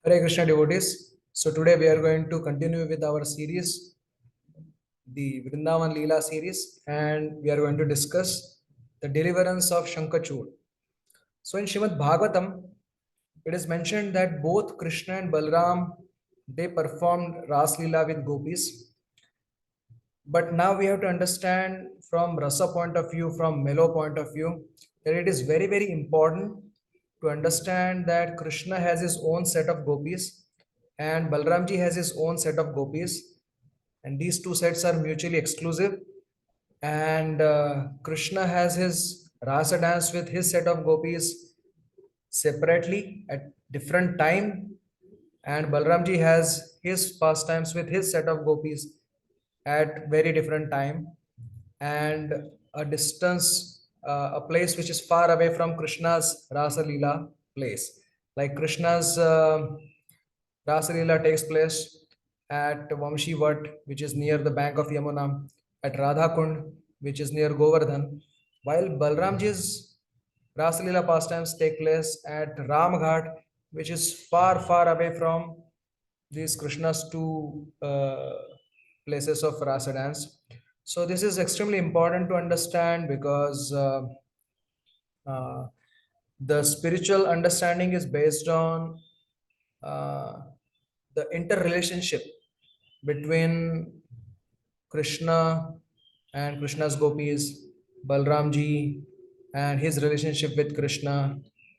Hare Krishna devotees. So today we are going to continue with our series, the Vrindavan Lila series, and we are going to discuss the deliverance of Sankhacuda. So in Srimad Bhagavatam, it is mentioned that both Krishna and Balram they performed Ras Lila with gopis. But now we have to understand from rasa point of view, from melo point of view, that it is very, very important to understand that Krishna has his own set of gopis and Balramji has his own set of gopis, and these two sets are mutually exclusive. And Krishna has his rasa dance with his set of gopis separately at different time, and Balramji has his pastimes with his set of gopis at very different time, and a distance, a place which is far away from Krishna's Rasa Leela place. Like Krishna's Rasa Leela takes place at Vamshi Vat, which is near the bank of Yamuna, at Radha Kund, which is near Govardhan, while Balramji's Rasa Leela pastimes take place at Ram Ghat, which is far, far away from these Krishna's two places of Rasa dance. So this is extremely important to understand because uh, the spiritual understanding is based on uh, the interrelationship between Krishna and Krishna's gopis, Balramji and his relationship with Krishna,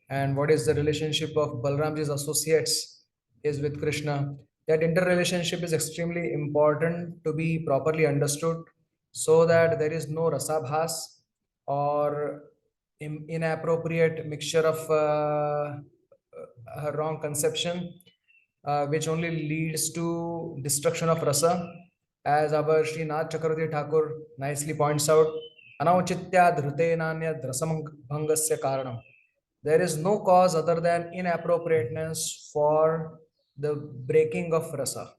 and what is the relationship of Balramji's associates is with Krishna. That interrelationship is extremely important to be properly understood so that there is no rasabhas or inappropriate mixture of wrong conception, which only leads to destruction of rasa. As our Sri Nath Chakravarti Thakur nicely points out, Anauchitya Dhrutenanya Drasamabhangasya Karanam. There is no cause other than inappropriateness for the breaking of rasa.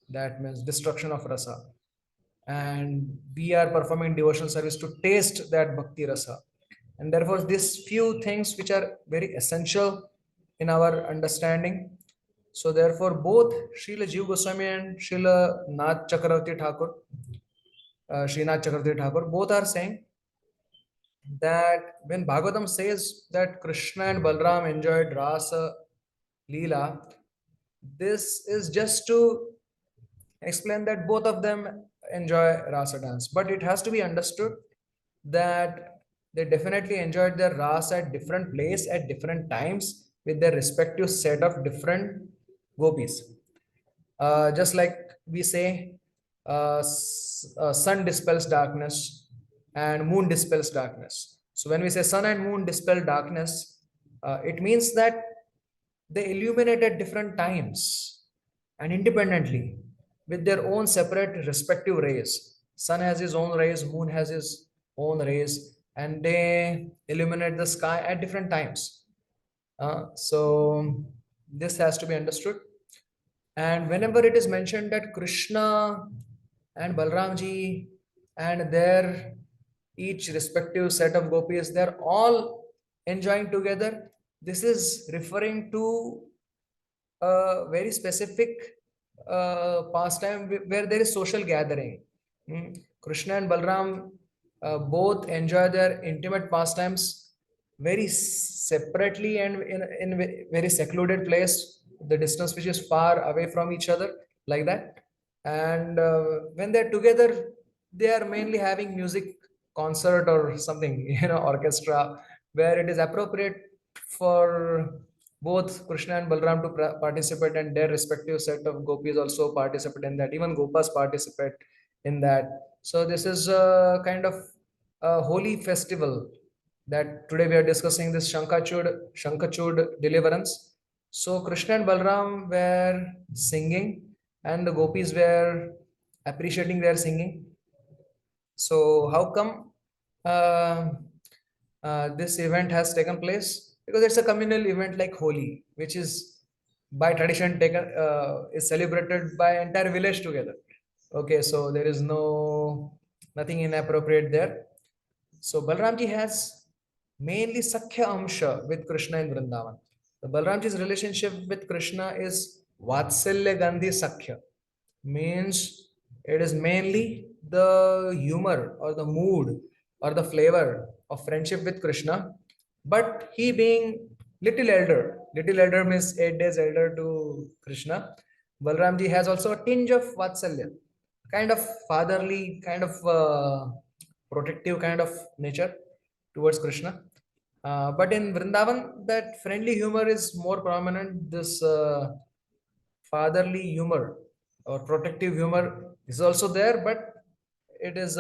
That means destruction of rasa. And we are performing devotional service to taste that bhakti rasa. And therefore, these few things which are very essential in our understanding. So therefore, both Srila Jiva Goswami and Srila Nath Chakravarti Thakur, Srinath Chakravarti Thakur, both are saying that when Bhagavatam says that Krishna and Balram enjoyed Rasa Leela, this is just to explain that both of them enjoy Rasa dance. But it has to be understood that they definitely enjoyed their Rasa at different place at different times with their respective set of different gopis. Just like we say, sun dispels darkness and moon dispels darkness. So when we say sun and moon dispel darkness, it means that they illuminate at different times and independently with their own separate respective rays. Sun has his own rays, moon has his own rays, and they illuminate the sky at different times. So this has to be understood. And whenever it is mentioned that Krishna and Balramji and their each respective set of gopis, they're all enjoying together. This is referring to a very specific pastime where there is social gathering. Krishna and Balram both enjoy their intimate pastimes very separately and in a very secluded place, the distance which is far away from each other, like that. And when they're together, they are mainly having music concert or something, orchestra, where it is appropriate for both Krishna and Balram to participate, and their respective set of gopis also participate in that. Even gopas participate in that. So this is a kind of a holy festival that today we are discussing, this Shankachud deliverance. So Krishna and Balram were singing and the gopis were appreciating their singing. So how come uh, this event has taken place? Because it's a communal event like Holi, which is by tradition taken is celebrated by entire village together. Okay, so there is nothing inappropriate there. So Balramji has mainly Sakhya Amsha with Krishna in Vrindavan. The Balramji's relationship with Krishna is Vatsalya Gandhi Sakhya, means it is mainly the humor or the mood or the flavor of friendship with Krishna, but he being little elder means 8 days elder to Krishna. Balramji has also a tinge of Vatsalya, kind of fatherly, kind of protective kind of nature towards Krishna. But in Vrindavan, that friendly humor is more prominent. This fatherly humor or protective humor is also there, but it is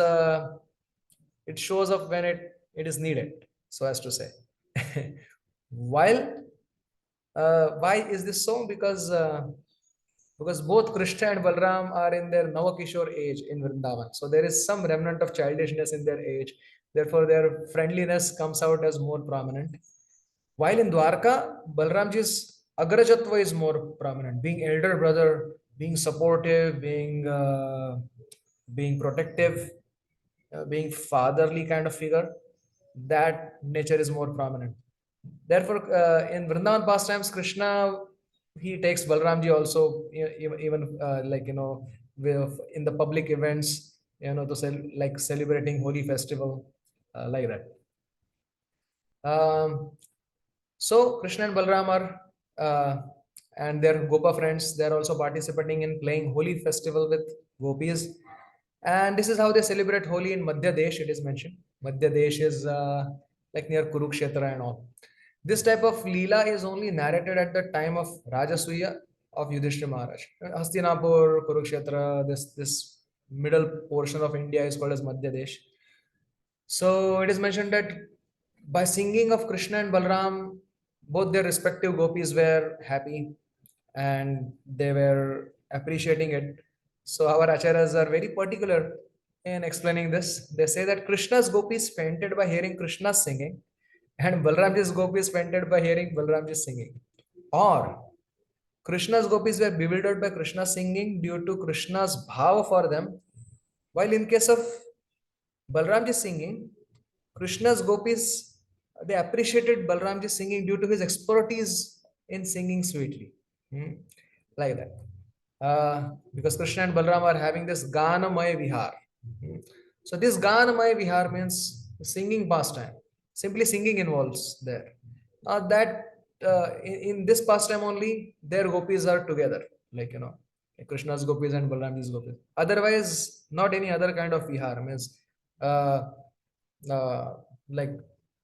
it shows up when it is needed, so as to say. While why is this so? Because both Krishna and Balram are in their Navakishore age in Vrindavan. So there is some remnant of childishness in their age. Therefore, their friendliness comes out as more prominent. While in Dwarka, Balramji's Agrajatva is more prominent, being elder brother, being supportive, being protective, being fatherly kind of figure. That nature is more prominent. Therefore, in Vrindavan pastimes, Krishna he takes Balramji also even like in the public events, to like celebrating holy festival, like that. Um, so Krishna and Balram are and their Gopa friends. They are also participating in playing holy festival with gopis, and this is how they celebrate Holi in Madhya Desh. It is mentioned. Madhya Desh is like near Kurukshetra and all. This type of Leela is only narrated at the time of Rajasuya of Yudhishthira Maharaj. Hastinapur, Kurukshetra, this middle portion of India is called as Madhya Desh. So it is mentioned that by singing of Krishna and Balram, both their respective gopis were happy and they were appreciating it. So our acharyas are very particular in explaining this. They say that Krishna's gopis fainted by hearing Krishna singing, and Balramji's gopis fainted by hearing Balramji singing. Or Krishna's gopis were bewildered by Krishna singing due to Krishna's bhava for them, while in case of Balramji singing, Krishna's gopis they appreciated Balramji singing due to his expertise in singing sweetly. Hmm. Like that. Because Krishna and Balram are having this Ganamaya Vihar. Hmm. So this Ganamaya Vihar means singing pastime. Simply singing involves there. That in this pastime only, their gopis are together. Like Krishna's gopis and Balramji's gopis. Otherwise, not any other kind of vihar. Means uh, uh, like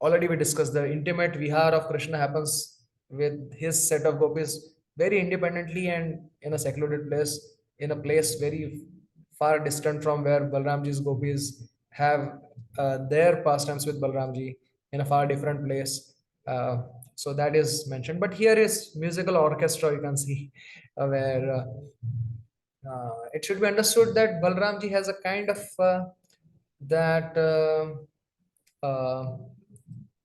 already we discussed, the intimate vihar of Krishna happens with his set of gopis very independently and in a secluded place, in a place very far distant from where Balramji's gopis have their pastimes with Balramji in a far different place. So that is mentioned. But here is musical orchestra, you can see, where it should be understood that Balramji has a kind of that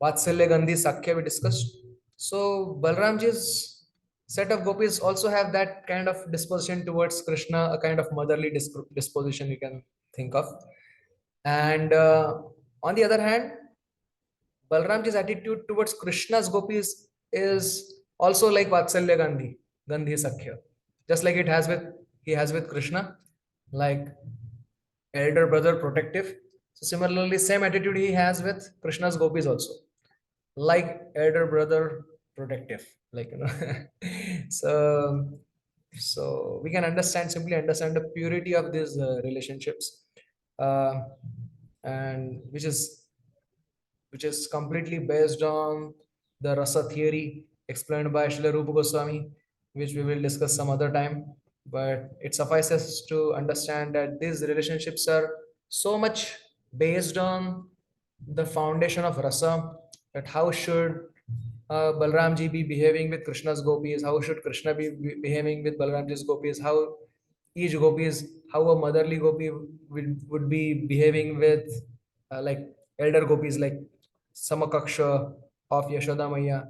Vatsalya Gandhi Sakhya we discussed. So Balramji's set of gopis also have that kind of disposition towards Krishna, a kind of motherly disposition you can think of. And on the other hand, Balramji's attitude towards Krishna's gopis is also like Vatsalya Gandhi Sakhya. Just like he has with Krishna, like elder brother protective. So similarly, same attitude he has with Krishna's gopis also, like elder brother protective. Like so we can simply understand the purity of these relationships, uh, and which is completely based on the rasa theory explained by Srila Rupa Goswami, which we will discuss some other time. But it suffices to understand that these relationships are so much based on the foundation of rasa, that how should Balramji be behaving with Krishna's gopis, how should Krishna be behaving with Balramji's gopis, how each how a motherly gopi would be behaving with like elder gopis like Samakaksha of Yashoda Maya,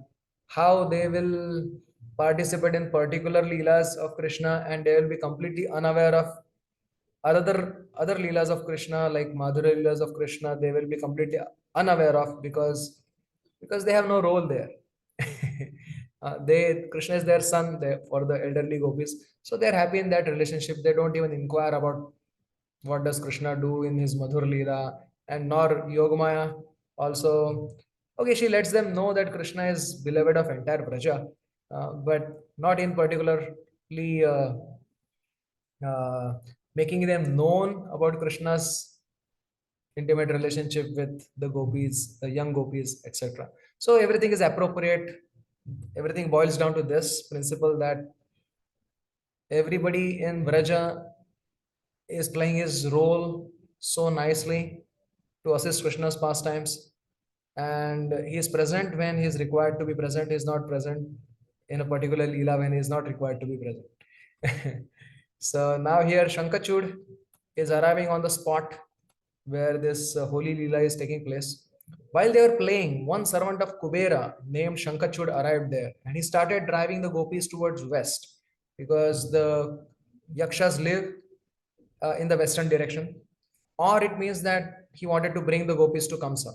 how they will participate in particular leelas of Krishna and they will be completely unaware of other leelas of Krishna, like Madhura leelas of Krishna, they will be completely unaware of because they have no role there. They Krishna is their son for the elderly gopis, so they're happy in that relationship. They don't even inquire about what does Krishna do in his Madhur Leela, and nor Yogamaya also. Okay, she lets them know that Krishna is beloved of entire Braja, but not in particularly uh, making them known about Krishna's intimate relationship with the gopis, the young gopis, etc. So everything is appropriate. Everything boils down to this principle that everybody in Vraja is playing his role so nicely to assist Krishna's pastimes, and he is present when he is required to be present. He is not present in a particular Leela when he is not required to be present. So now here Shankachud is arriving on the spot where this holy Leela is taking place. While they were playing, one servant of Kubera named Shankachud arrived there, and he started driving the gopis towards west because the Yakshas live in the western direction, or it means that he wanted to bring the gopis to Kamsa.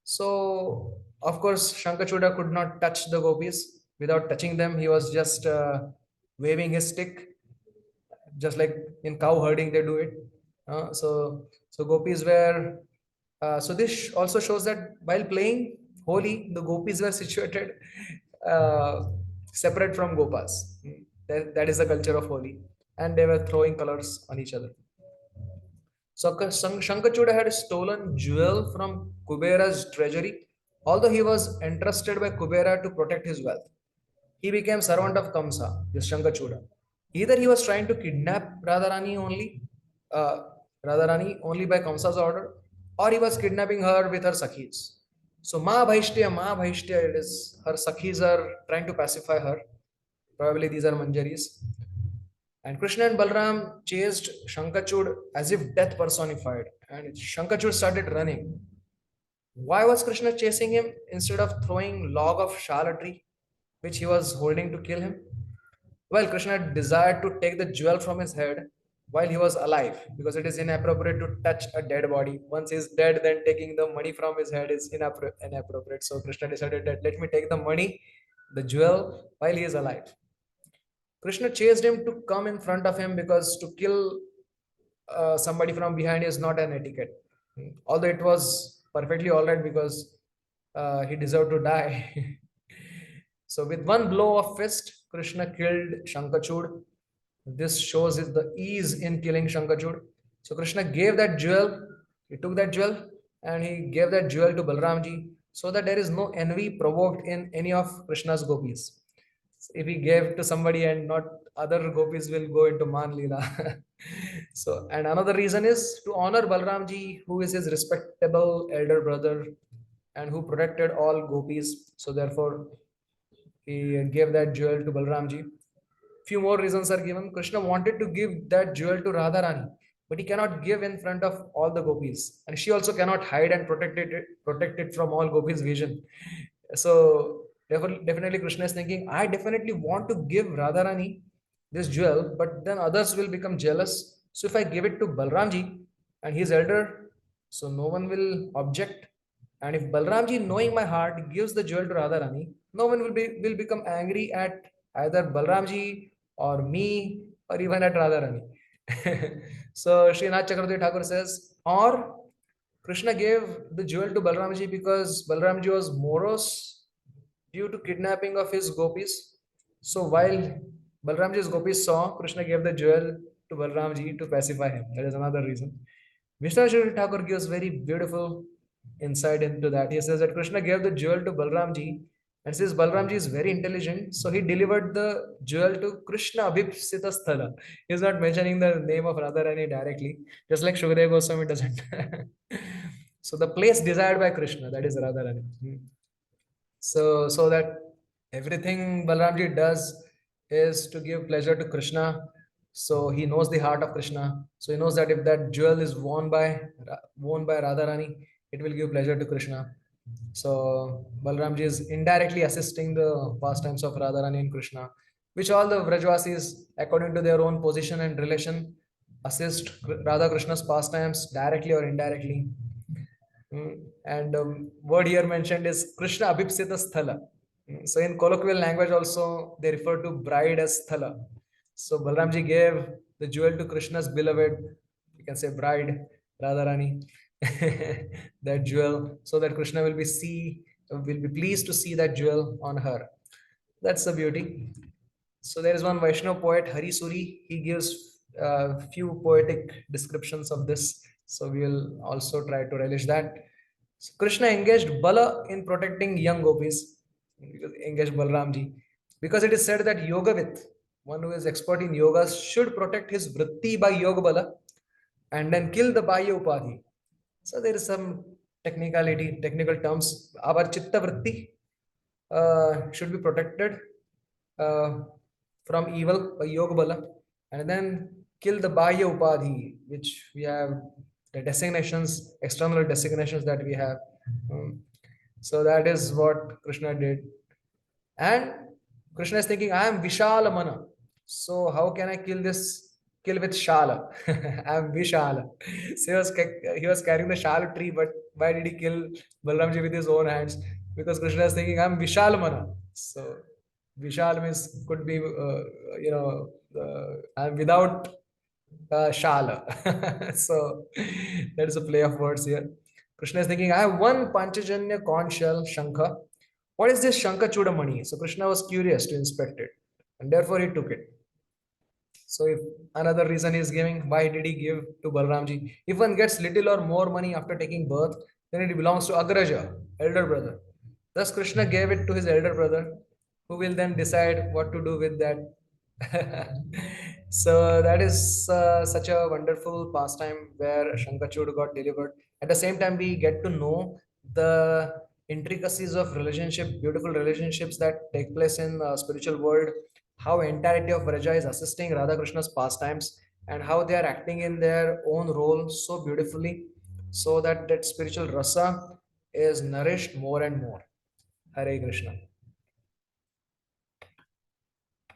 So, of course, Shankachuda could not touch the gopis without touching them. He was just waving his stick, just like in cow herding they do it. So gopis were. So this also shows that while playing Holi, the gopis were situated uh, separate from gopas. That is the culture of Holi, and they were throwing colors on each other. So Shankachuda had stolen jewel from Kubera's treasury, although he was entrusted by Kubera to protect his wealth. He became servant of Kamsa, this Shankachuda. Either he was trying to kidnap uh, Radharani only by Kamsa's order, or he was kidnapping her with her sakhis. So Ma Bhaishtya, it is her sakhis are trying to pacify her. Probably these are Manjaris. And Krishna and Balram chased Shankachud as if death personified. And Shankachud started running. Why was Krishna chasing him instead of throwing log of shala tree, which he was holding to kill him? Well, Krishna desired to take the jewel from his head while he was alive, because it is inappropriate to touch a dead body. Once he's dead, then taking the money from his head is inappropriate. So Krishna decided that let me take the money, the jewel, while he is alive. Krishna chased him to come in front of him because to kill somebody from behind is not an etiquette. Although it was perfectly all right because he deserved to die. So with one blow of fist, Krishna killed Shankachud. This shows is the ease in killing Shankachud. So Krishna gave that jewel, he took that jewel and he gave that jewel to Balramji so that there is no envy provoked in any of Krishna's gopis. If he gave to somebody and not other gopis will go into Man Leela. So, and another reason is to honor Balramji, who is his respectable elder brother and who protected all gopis. So, therefore, he gave that jewel to Balramji. Few more reasons are given. Krishna wanted to give that jewel to Radharani, but he cannot give in front of all the gopis, and she also cannot hide and protect it from all gopis' vision. So definitely Krishna is thinking, I definitely want to give Radharani this jewel, but then others will become jealous. So if I give it to Balramji and he's elder, so no one will object. And if Balramji, knowing my heart, gives the jewel to Radharani, no one will become angry at either Balramji or me or even at Radharani. So Srinath Chakravarti Thakur says, or Krishna gave the jewel to Balramji because Balramji was morose due to kidnapping of his gopis. So while Balramji's gopis saw, Krishna gave the jewel to Balramji to pacify him. That is another reason. Vishnu Thakur gives very beautiful insight into that. He says that Krishna gave the jewel to Balramji, and since Balramji is very intelligent, so he delivered the jewel to Krishna Abhipsita Sthala. He is not mentioning the name of Radharani directly, just like Shukadeva Goswami doesn't. So the place desired by Krishna, that is Radharani. So that everything Balramji does is to give pleasure to Krishna. So he knows the heart of Krishna. So he knows that if that jewel is worn by Radharani, it will give pleasure to Krishna. So Balramji is indirectly assisting the pastimes of Radharani and Krishna, which all the Vrajvasis, according to their own position and relation, assist Radha Krishna's pastimes directly or indirectly. And word here mentioned is Krishna Abhipsita Sthala. So in colloquial language also they refer to bride as Thala. So Balramji gave the jewel to Krishna's beloved, you can say bride, Radharani, that jewel, so that Krishna will be pleased to see that jewel on her. That's the beauty. So there is one Vaishnav poet, Hari Suri. He gives few poetic descriptions of this. So we will also try to relish that. So Krishna engaged Bala in protecting young gopis, engaged Balramji, because it is said that Yogavit, one who is expert in yoga, should protect his vritti by Yoga Bala and then kill the Bhaya Upadhi. So there is some technical terms. Our Chitta Vritti should be protected uh, from evil by Yoga Bala and then kill the Bhaya Upadhi, which we have the designations, external designations that we have. Um, so that is what Krishna did. And Krishna is thinking, I am Vishala Mana. So how can I kill with Shala? I am Vishala. So he was carrying the Shala tree, but why did he kill Balramji with his own hands? Because Krishna is thinking, I am Vishal Mana. So Vishal means could be, I'm without Shala. So that is a play of words here. Krishna is thinking, I have one Panchajanya conch shell, Shankha. What is this Shankhacuda money? So Krishna was curious to inspect it, and therefore he took it. So if another reason is giving, why did he give to Balramji? If one gets little or more money after taking birth, then it belongs to Agraja, elder brother. Thus Krishna gave it to his elder brother, who will then decide what to do with that. So that is such a wonderful pastime where Shankachud got delivered. At the same time, we get to know the intricacies of relationship, beautiful relationships that take place in spiritual world, how entirety of Vraja is assisting Radha Krishna's pastimes, and how they are acting in their own role so beautifully, so that that spiritual rasa is nourished more and more. Hare Krishna.